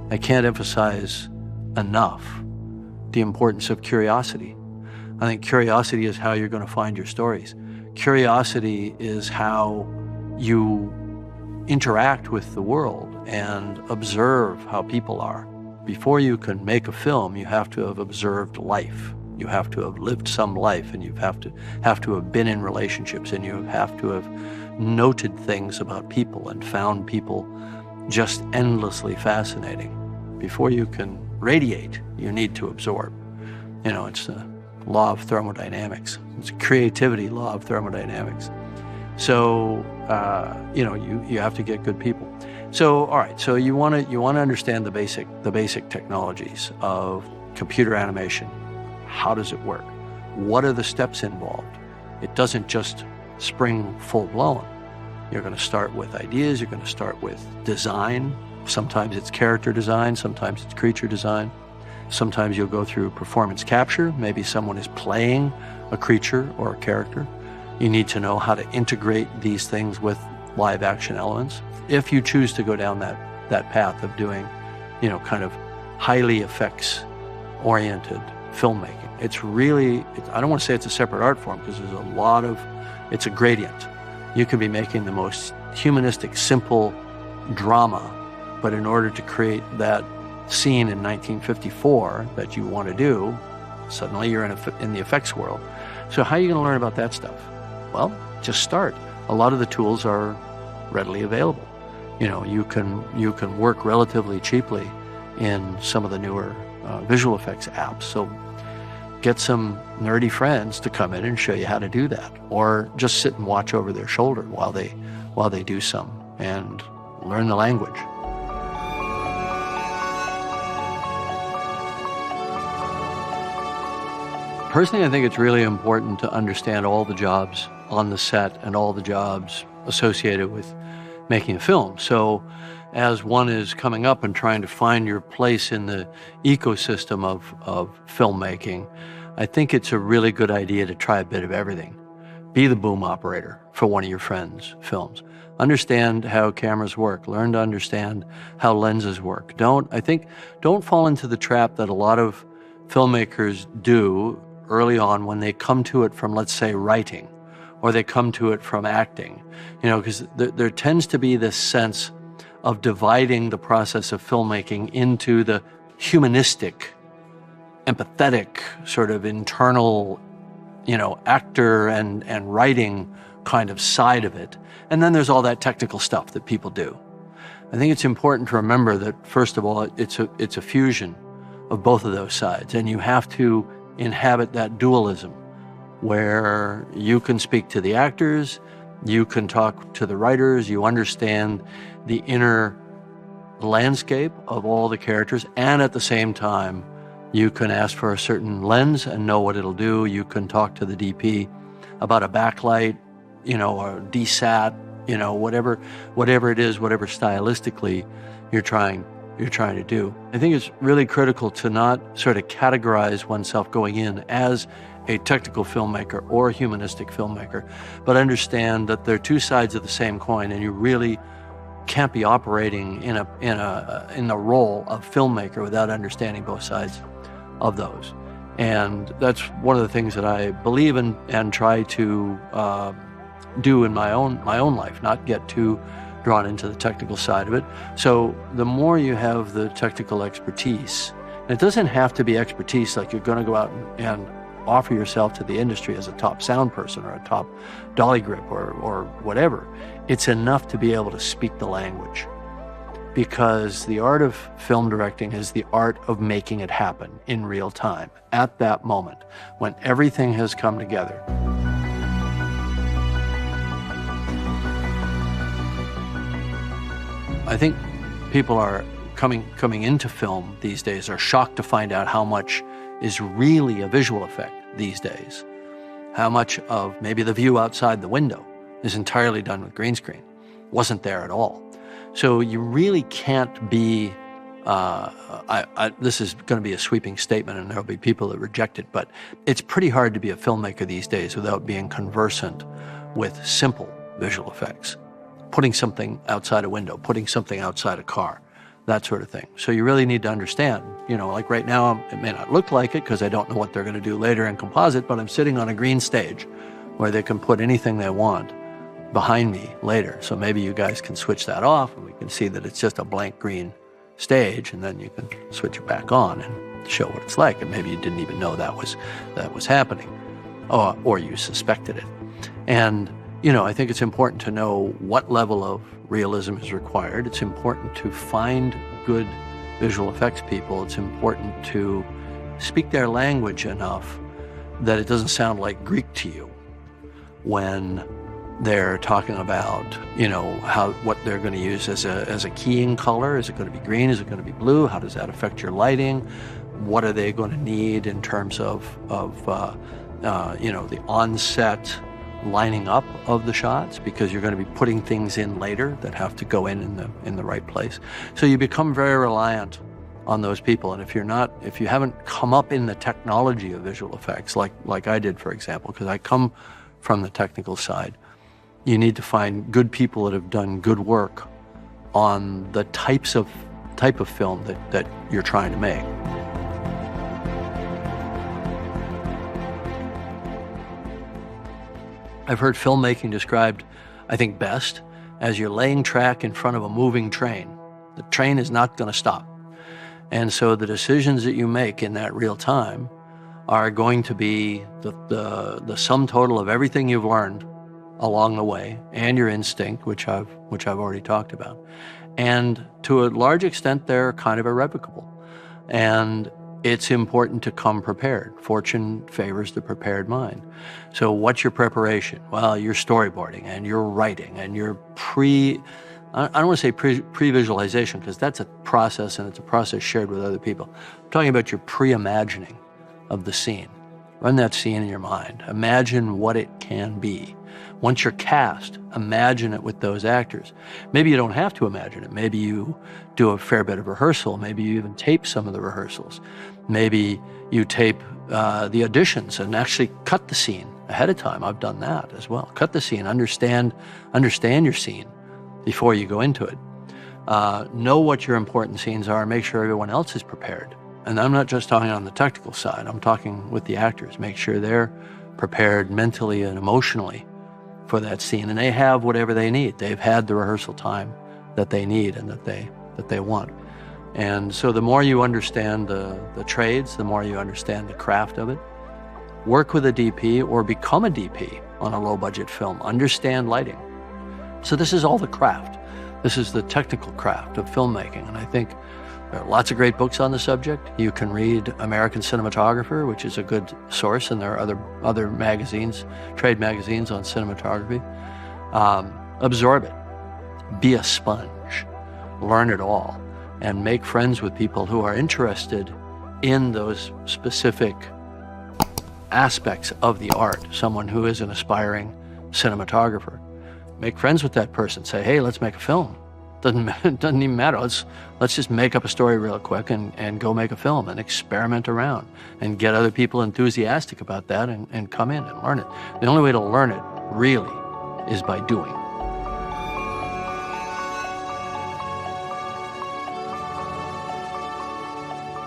I can't emphasize enough the importance of curiosity. I think curiosity is how you're going to find your stories. Curiosity is how you interact with the world and observe how people are. Before you can make a film, you have to have observed life. You have to have lived some life, and you have to have been in relationships, and you have to have noted things about people and found people just endlessly fascinating. Before you can radiate, you need to absorb. You know, it's the law of thermodynamics. It's a creativity law of thermodynamics. So, you know, you have to get good people. So, all right, so you want to understand the basic technologies of computer animation. How does it work? What are the steps involved? It doesn't just spring full-blown. You're going to start with ideas. You're going to start with design. Sometimes it's character design. Sometimes it's creature design. Sometimes you'll go through performance capture. Maybe someone is playing a creature or a character. You need to know how to integrate these things with live action elements. If you choose to go down that path of doing, you know, kind of highly effects-oriented filmmaking, it's really, I don't want to say it's a separate art form because there's a lot of, it's a gradient. You could be making the most humanistic, simple drama, but in order to create that scene in 1954 that you want to do, suddenly you're in the effects world. So how are you going to learn about that stuff? Well, just start. A lot of the tools are readily available. You know, you can work relatively cheaply in some of the newer visual effects apps. So get some nerdy friends to come in and show you how to do that, or just sit and watch over their shoulder while they do some and learn the language. Personally, I think it's really important to understand all the jobs on the set and all the jobs associated with making a film. So as one is coming up and trying to find your place in the ecosystem of filmmaking, I think it's a really good idea to try a bit of everything. Be the boom operator for one of your friends' films. Understand how cameras work. Learn to understand how lenses work. Don't fall into the trap that a lot of filmmakers do early on when they come to it from, let's say, writing, or they come to it from acting, you know, because there tends to be this sense of dividing the process of filmmaking into the humanistic, empathetic, sort of internal, you know, actor and writing kind of side of it. And then there's all that technical stuff that people do. I think it's important to remember that, first of all, it's a fusion of both of those sides, and you have to inhabit that dualism where you can speak to the actors, you can talk to the writers, you understand the inner landscape of all the characters, and at the same time, you can ask for a certain lens and know what it'll do. You can talk to the DP about a backlight, you know, or desat, you know, whatever it is, whatever stylistically you're trying to do. I think it's really critical to not sort of categorize oneself going in as a technical filmmaker or a humanistic filmmaker, but understand that they're two sides of the same coin, and you really can't be operating in the role of filmmaker without understanding both sides of those. And that's one of the things that I believe in and try to do in my own life, not get too drawn into the technical side of it. So the more you have the technical expertise, and it doesn't have to be expertise like you're going to go out and offer yourself to the industry as a top sound person or a top dolly grip or whatever. It's enough to be able to speak the language, because the art of film directing is the art of making it happen in real time at that moment when everything has come together. I think people are coming into film these days are shocked to find out how much is really a visual effect these days. How much of maybe the view outside the window is entirely done with green screen. Wasn't there at all. So you really can't be, this is going to be a sweeping statement and there'll be people that reject it, but it's pretty hard to be a filmmaker these days without being conversant with simple visual effects. Putting something outside a window, putting something outside a car, that sort of thing. So you really need to understand, like right now, it may not look like it because I don't know what they're going to do later in composite, but I'm sitting on a green stage where they can put anything they want behind me later. So maybe you guys can switch that off and we can see that it's just a blank green stage, and then you can switch it back on and show what it's like. And maybe you didn't even know that was happening, or you suspected it. And, I think it's important to know what level of realism is required. It's important to find good visual effects people. It's important to speak their language enough that it doesn't sound like Greek to you when they're talking about, what they're going to use as a keying color. Is it going to be green? Is it going to be blue? How does that affect your lighting? What are they going to need in terms of the onset lining up of the shots, because you're going to be putting things in later that have to go in the right place. So you become very reliant on those people. And if you haven't come up in the technology of visual effects, like I did, for example, because I come from the technical side, you need to find good people that have done good work on the type of film that you're trying to make. I've heard filmmaking described, I think, best as you're laying track in front of a moving train. The train is not going to stop. And so the decisions that you make in that real time are going to be the sum total of everything you've learned along the way, and your instinct, which I've already talked about. And to a large extent, they're kind of irrevocable. And it's important to come prepared. Fortune favors the prepared mind. So what's your preparation? Well, you're storyboarding and you're writing and you're I don't want to say pre-visualization, because that's a process, and it's a process shared with other people. I'm talking about your pre-imagining of the scene. Run that scene in your mind. Imagine what it can be. Once you're cast, imagine it with those actors. Maybe you don't have to imagine it. Maybe you do a fair bit of rehearsal. Maybe you even tape some of the rehearsals. Maybe you tape the auditions and actually cut the scene ahead of time. I've done that as well. Cut the scene, understand your scene before you go into it. Know what your important scenes are and make sure everyone else is prepared. And I'm not just talking on the technical side. I'm talking with the actors. Make sure they're prepared mentally and emotionally for that scene, and they have whatever they need. They've had the rehearsal time that they need and that they want. And so the more you understand the trades, the more you understand the craft of it. Work with a DP or become a DP on a low-budget film. Understand lighting. So this is all the craft. This is the technical craft of filmmaking, and I think there are lots of great books on the subject. You can read American Cinematographer, which is a good source, and there are other magazines, trade magazines on cinematography. Absorb it. Be a sponge. Learn it all. And make friends with people who are interested in those specific aspects of the art. Someone who is an aspiring cinematographer. Make friends with that person. Say, hey, let's make a film. Doesn't even matter. Let's just make up a story real quick and go make a film and experiment around and get other people enthusiastic about that and come in and learn it. The only way to learn it, really, is by doing.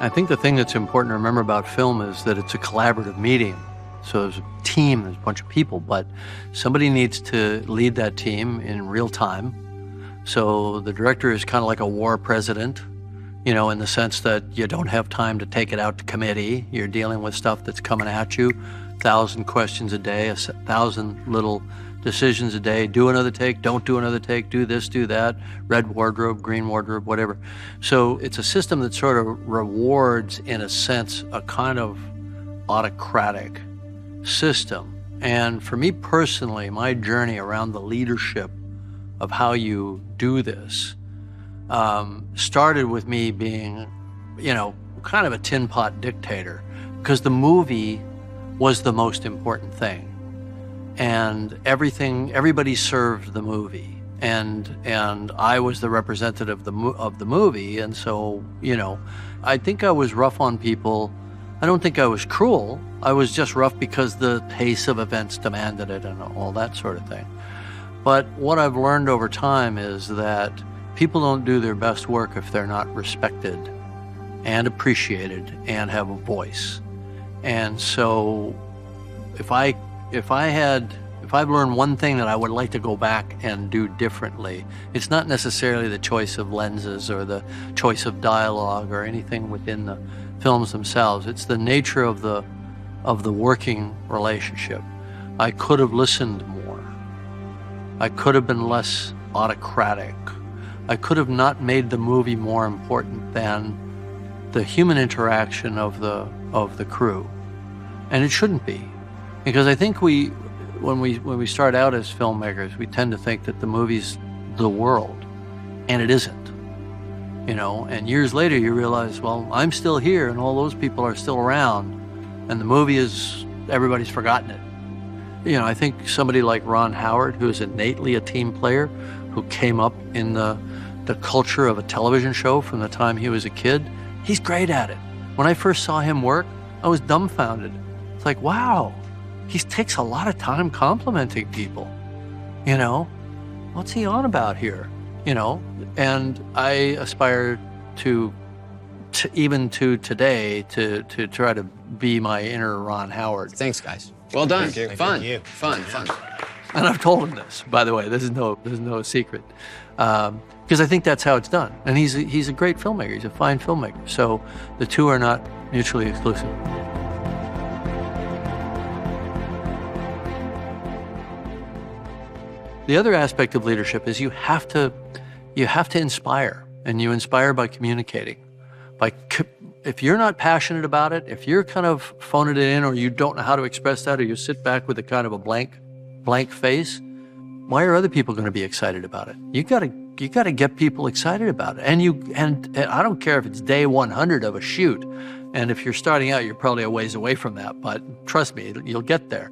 I think the thing that's important to remember about film is that it's a collaborative medium. So there's a team, there's a bunch of people, but somebody needs to lead that team in real time. So the director is kind of like a war president, in the sense that you don't have time to take it out to committee. You're dealing with stuff that's coming at you, 1,000 questions a day, 1,000 little decisions a day. Do another take, don't do another take, do this, do that, red wardrobe, green wardrobe, whatever. So it's a system that sort of rewards, in a sense, a kind of autocratic system. And for me personally, my journey around the leadership of how you do this started with me being, kind of a tin pot dictator, because the movie was the most important thing. And everybody served the movie. And I was the representative of the movie. And so, I think I was rough on people. I don't think I was cruel. I was just rough because the pace of events demanded it and all that sort of thing. But what I've learned over time is that people don't do their best work if they're not respected and appreciated and have a voice. And so if I've learned one thing that I would like to go back and do differently, it's not necessarily the choice of lenses or the choice of dialogue or anything within the films themselves. It's the nature of the working relationship. I could have listened more. I could have been less autocratic. I could have not made the movie more important than the human interaction of the crew. And it shouldn't be. Because I think when we start out as filmmakers, we tend to think that the movie's the world, and it isn't. You know, and years later you realize, well, I'm still here and all those people are still around, and the movie is, everybody's forgotten it. You know, I think somebody like Ron Howard, who is innately a team player, who came up in the culture of a television show from the time he was a kid, he's great at it. When I first saw him work, I was dumbfounded. It's like, wow, he takes a lot of time complimenting people. You know, what's he on about here? You know, and I aspire to even to today to try to be my inner Ron Howard. Thanks, guys. Well done. Thank you. Fun. Thank you. Fun. And I've told him this, by the way. This is no secret, because I think that's how it's done. And he's a great filmmaker. He's a fine filmmaker. So the two are not mutually exclusive. The other aspect of leadership is you have to inspire, and you inspire by communicating. If you're not passionate about it, if you're kind of phoning it in, or you don't know how to express that, or you sit back with a kind of a blank face, why are other people going to be excited about it? You got to get people excited about it. And I don't care if it's day 100 of a shoot, and if you're starting out, you're probably a ways away from that, but trust me, you'll get there.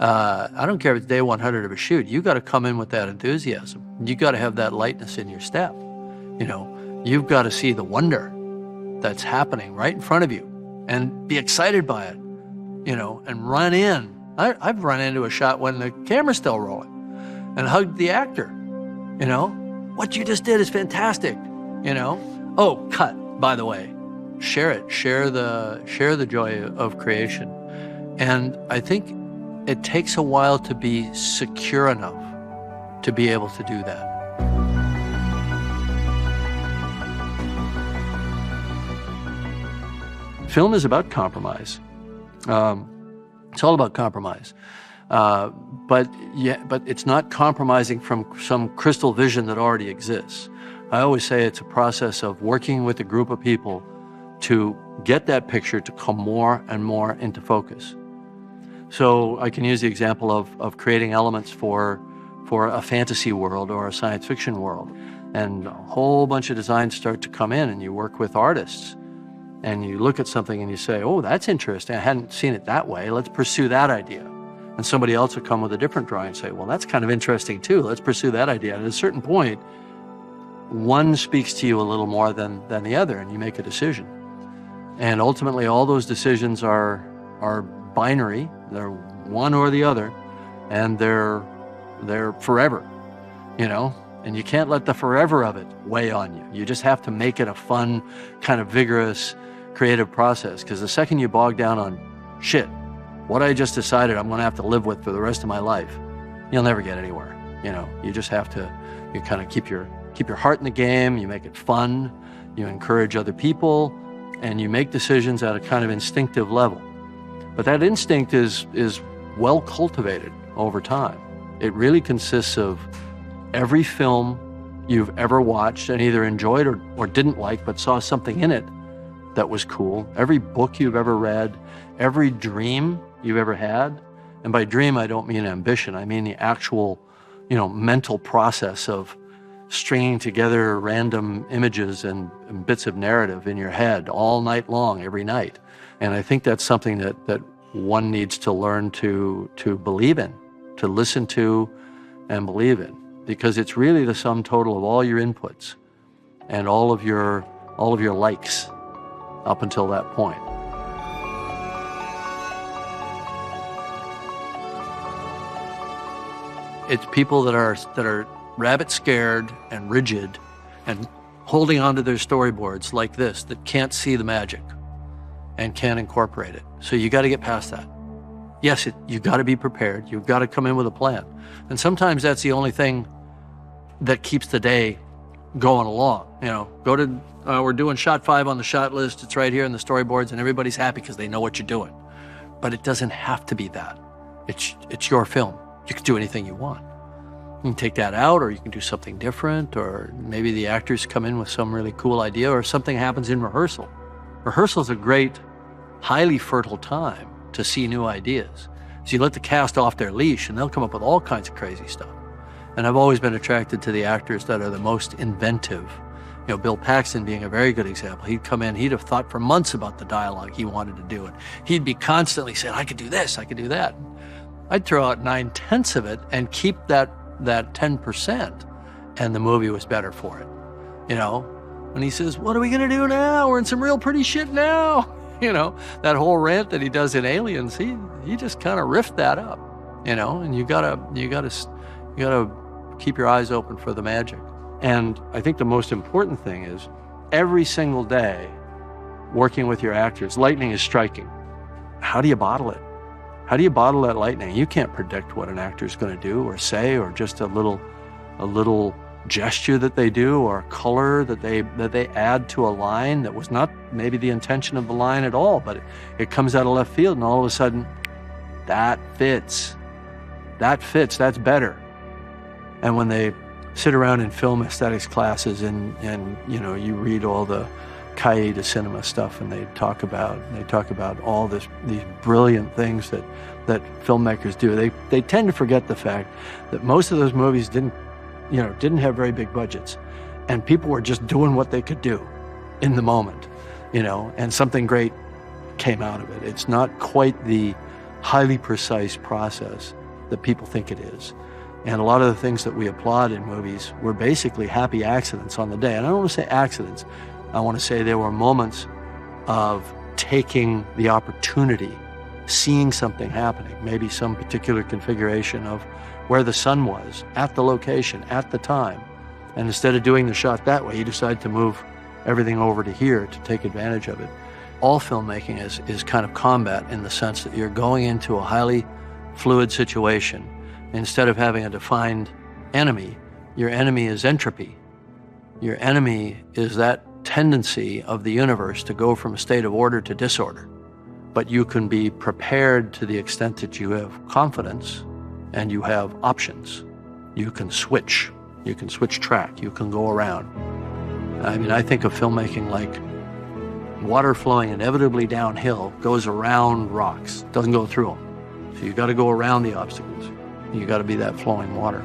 I don't care if it's day 100 of a shoot. You got to come in with that enthusiasm. You got to have that lightness in your step. You know, you've got to see the wonder that's happening right in front of you and be excited by it, you know, and run in. I've run into a shot when the camera's still rolling and hugged the actor, you know. What you just did is fantastic, you know. Oh, cut, by the way. Share it. Share the joy of creation. And I think it takes a while to be secure enough to be able to do that. Film is about compromise. It's all about compromise. But it's not compromising from some crystal vision that already exists. I always say it's a process of working with a group of people to get that picture to come more and more into focus. So I can use the example of creating elements for a fantasy world or a science fiction world. And a whole bunch of designs start to come in, and you work with artists. And you look at something and you say, oh, that's interesting. I hadn't seen it that way. Let's pursue that idea. And somebody else will come with a different drawing and say, well, that's kind of interesting too. Let's pursue that idea. And at a certain point, one speaks to you a little more than the other, and you make a decision. And ultimately, all those decisions are binary. They're one or the other, and they're forever, you know. And you can't let the forever of it weigh on you. You just have to make it a fun, kind of vigorous, creative process. Because the second you bog down on shit, what I just decided I'm going to have to live with for the rest of my life, you'll never get anywhere. You know, you just have to, you kind of keep your heart in the game. You make it fun. You encourage other people, and you make decisions at a kind of instinctive level. But that instinct is well cultivated over time. It really consists of every film you've ever watched and either enjoyed or didn't like, but saw something in it that was cool. Every book you've ever read, every dream you've ever had. And by dream, I don't mean ambition. I mean the actual, you know, mental process of stringing together random images and bits of narrative in your head all night long, every night. And I think that's something that one needs to learn to believe in, to listen to and believe in. Because it's really the sum total of all your inputs and all of your likes up until that point. It's people that are rabbit scared and rigid and holding onto their storyboards like this that can't see the magic and can't incorporate it. So you got to get past that. Yes, you got to be prepared. You've got to come in with a plan. And sometimes that's the only thing that keeps the day going along. You know, go to, we're doing shot 5 on the shot list. It's right here in the storyboards, and everybody's happy because they know what you're doing. But it doesn't have to be that. It's your film. You can do anything you want. You can take that out, or you can do something different, or maybe the actors come in with some really cool idea, or something happens in rehearsal. Rehearsal is a great, highly fertile time to see new ideas. So you let the cast off their leash, and they'll come up with all kinds of crazy stuff. And I've always been attracted to the actors that are the most inventive. You know, Bill Paxton being a very good example. He'd come in, he'd have thought for months about the dialogue he wanted to do. And he'd be constantly saying, I could do this, I could do that. I'd throw out 9/10 of it and keep that 10%, and the movie was better for it. You know, when he says, what are we gonna do now? We're in some real pretty shit now. You know, that whole rant that he does in Aliens, he just kind of riffed that up, you know, and you gotta keep your eyes open for the magic. And I think the most important thing is every single day working with your actors, lightning is striking. How do you bottle it? How do you bottle that lightning? You can't predict what an actor is going to do or say, or just a little gesture that they do, or a color that they add to a line that was not maybe the intention of the line at all, but it comes out of left field, and all of a sudden, that fits. That's better. And when they sit around in film aesthetics classes and you know, you read all the cahiers de cinema stuff, and they talk about all these brilliant things that filmmakers do. They tend to forget the fact that most of those movies didn't have very big budgets, and people were just doing what they could do in the moment, you know, and something great came out of it. It's not quite the highly precise process that people think it is. And a lot of the things that we applaud in movies were basically happy accidents on the day. And I don't want to say accidents. I want to say there were moments of taking the opportunity, seeing something happening, maybe some particular configuration of where the sun was at the location at the time. And instead of doing the shot that way, you decide to move everything over to here to take advantage of it. All filmmaking is kind of combat, in the sense that you're going into a highly fluid situation. Instead of having a defined enemy, your enemy is entropy. Your enemy is that tendency of the universe to go from a state of order to disorder. But you can be prepared to the extent that you have confidence and you have options. You can switch track, you can go around. I mean, I think of filmmaking like water flowing inevitably downhill goes around rocks, doesn't go through them. So you got to go around the obstacles. You got to be that flowing water.